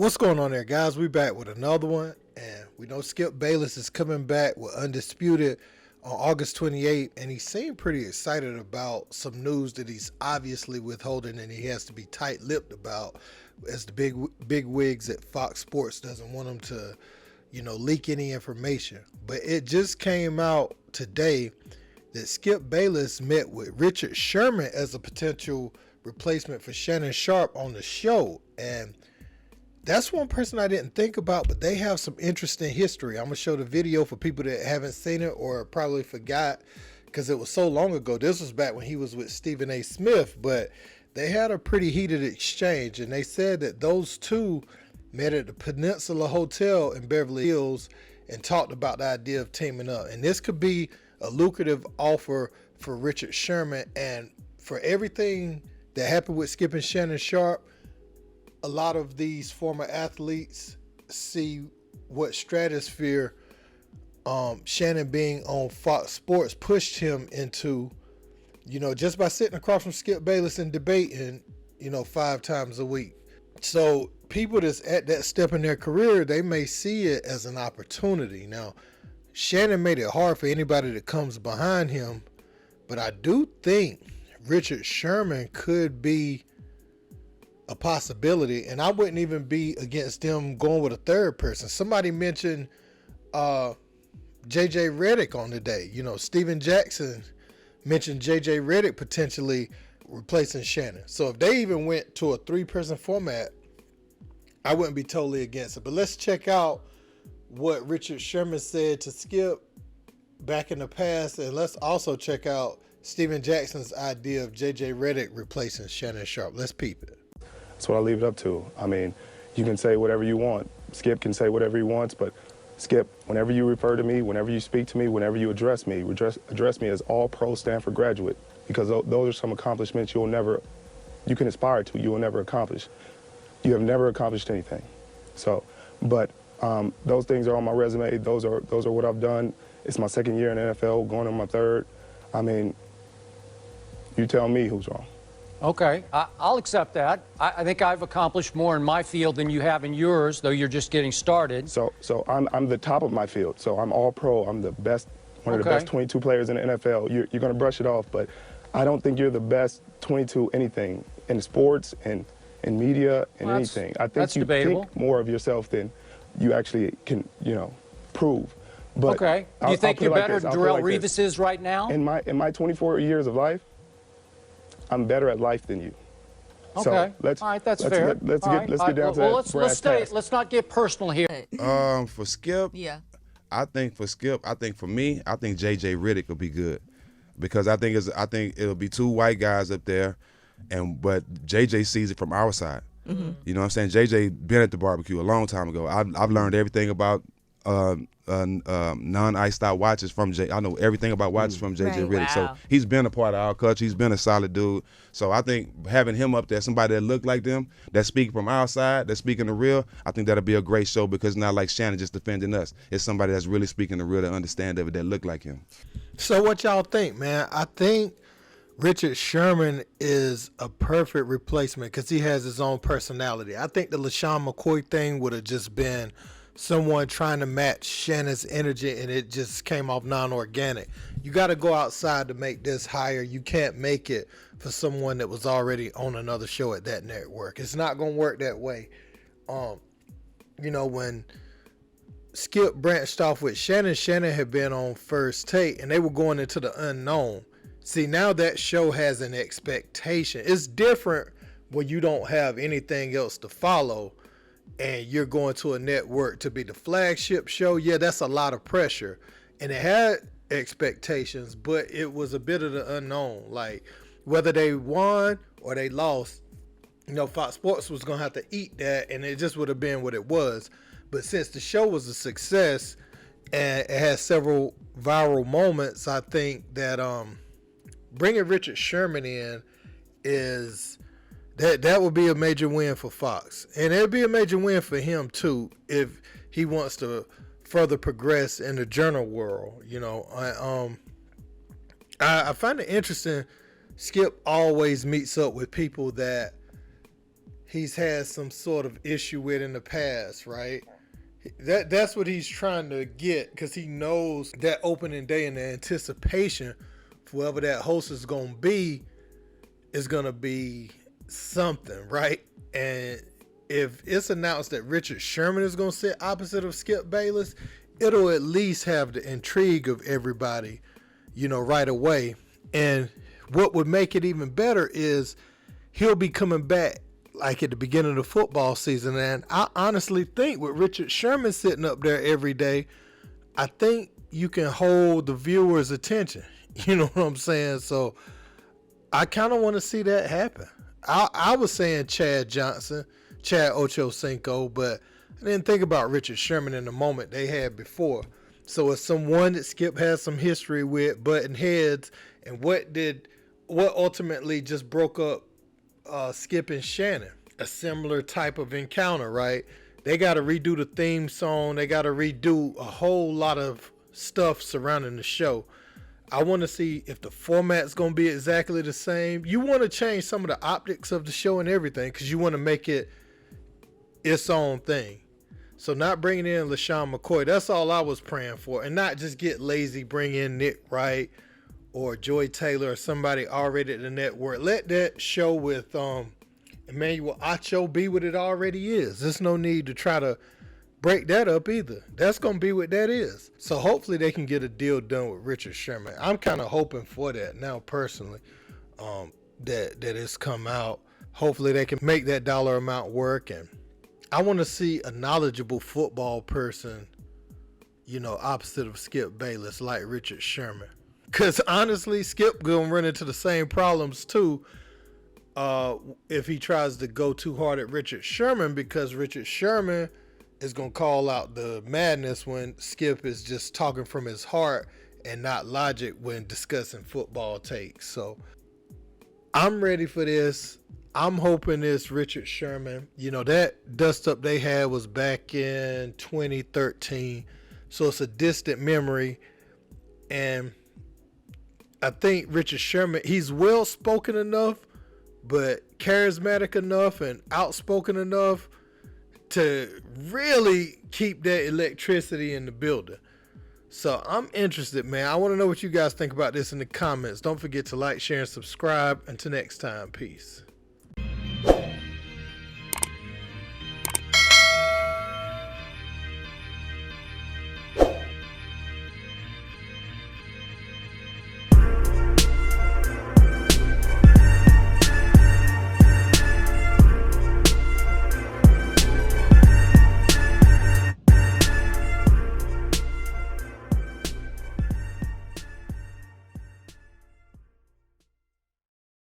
What's going on there, guys? We back with another one, and we know Skip Bayless is coming back with Undisputed on August 28th, and he seemed pretty excited about some news that he's obviously withholding and he has to be tight-lipped about, as the big wigs at Fox Sports doesn't want him to, leak any information. But it just came out today that Skip Bayless met with Richard Sherman as a potential replacement for Shannon Sharpe on the show, and that's one person I didn't think about, but they have some interesting history. I'm going to show the video for people that haven't seen it or probably forgot because it was so long ago. This was back when he was with Stephen A. Smith, but they had a pretty heated exchange, and they said that those two met at the Peninsula Hotel in Beverly Hills and talked about the idea of teaming up. And this could be a lucrative offer for Richard Sherman, and for everything that happened with Skip and Shannon Sharpe, a lot of these former athletes see what stratosphere Shannon being on Fox Sports pushed him into, just by sitting across from Skip Bayless and debating, 5 times a week. So people that's at that step in their career, they may see it as an opportunity. Now, Shannon made it hard for anybody that comes behind him, but I do think Richard Sherman could be a possibility, and I wouldn't even be against them going with a third person. Somebody mentioned JJ Redick on the day. Steven Jackson mentioned JJ Redick potentially replacing Shannon. So if they even went to a 3-person format, I wouldn't be totally against it. But let's check out what Richard Sherman said to Skip back in the past, and let's also check out Steven Jackson's idea of JJ Redick replacing Shannon Sharpe. Let's peep it. That's what I leave it up to. I mean, you can say whatever you want. Skip can say whatever he wants, but Skip, whenever you refer to me, whenever you speak to me, whenever you address me as All-Pro Stanford graduate, because those are some accomplishments you can aspire to, you will never accomplish. You have never accomplished anything. So, but those things are on my resume. Those are what I've done. It's my 2nd year in the NFL, going on my 3rd. I mean, you tell me who's wrong. Okay, I'll accept that. I think I've accomplished more in my field than you have in yours, though you're just getting started. So I'm the top of my field. So I'm all pro. I'm the best, one of the best 22 players in the NFL. You're going to brush it off, but I don't think you're the best 22 anything in sports and in media and anything. I think you think more of yourself than you actually can, prove. But okay. Do you think you're better than Darrelle Revis is right now? In my 24 years of life, I'm better at life than you. Okay. So all right, that's fair. Let's get down to that. Let's not get personal here. For Skip, I think for me, I think JJ Redick will be good, because I think it'll be 2 white guys up there, but JJ sees it from our side. Mm-hmm. You know what I'm saying? JJ been at the barbecue a long time ago. I've learned everything about non-iced out watches from Jay. I know everything about watches from JJ Redick. Wow. So he's been a part of our culture. He's been a solid dude. So I think having him up there, somebody that look like them, that's speaking from our side, that's speaking the real, I think that'll be a great show, because it's not like Shannon just defending us. It's somebody that's really speaking the real, that understand of it, that look like him. So what y'all think, man? I think Richard Sherman is a perfect replacement because he has his own personality. I think the LaShawn McCoy thing would have just been someone trying to match Shannon's energy, and it just came off non-organic. You got to go outside to make this higher. You can't make it for someone that was already on another show at that network. It's not going to work that way. When Skip branched off with Shannon had been on First Take, and they were going into the unknown. See, now that show has an expectation. It's different when you don't have anything else to follow, and you're going to a network to be the flagship show. Yeah, that's a lot of pressure. And it had expectations, but it was a bit of the unknown. Like, whether they won or they lost, Fox Sports was going to have to eat that, and it just would have been what it was. But since the show was a success and it has several viral moments, I think that bringing Richard Sherman in is... That would be a major win for Fox. And it would be a major win for him, too, if he wants to further progress in the journal world. I find it interesting. Skip always meets up with people that he's had some sort of issue with in the past, right? That's what he's trying to get, because he knows that opening day and the anticipation for whoever that host is going to be something, right? And if it's announced that Richard Sherman is going to sit opposite of Skip Bayless, it'll at least have the intrigue of everybody, right away. And what would make it even better is he'll be coming back like at the beginning of the football season. And I honestly think with Richard Sherman sitting up there every day, I think you can hold the viewer's attention. You know what I'm saying? So I kind of want to see that happen. I was saying Chad Ochocinco, but I didn't think about Richard Sherman in the moment they had before. So it's someone that Skip has some history with, butting heads, and what ultimately just broke up Skip and Shannon? A similar type of encounter, right? They got to redo the theme song. They got to redo a whole lot of stuff surrounding the show. I want to see if the format's going to be exactly the same. You want to change some of the optics of the show and everything, because you want to make it its own thing. So not bringing in LaShawn McCoy, that's all I was praying for. And not just get lazy, bring in Nick Wright or Joy Taylor or somebody already at the network. Let that show with Emmanuel Acho be what it already is. There's no need to try to break that up either. That's going to be what that is. So hopefully they can get a deal done with Richard Sherman. I'm kind of hoping for that now personally, that it's come out. Hopefully they can make that dollar amount work. And I want to see a knowledgeable football person, opposite of Skip Bayless, like Richard Sherman. Because honestly, Skip going to run into the same problems too if he tries to go too hard at Richard Sherman, because Richard Sherman is going to call out the madness when Skip is just talking from his heart and not logic when discussing football takes. So I'm ready for this. I'm hoping it's Richard Sherman. That dust up they had was back in 2013. So it's a distant memory. And I think Richard Sherman, he's well spoken enough, but charismatic enough and outspoken enough to really keep that electricity in the building. So I'm interested, man. I want to know what you guys think about this in the comments. Don't forget to like, share, and subscribe. Until next time, peace.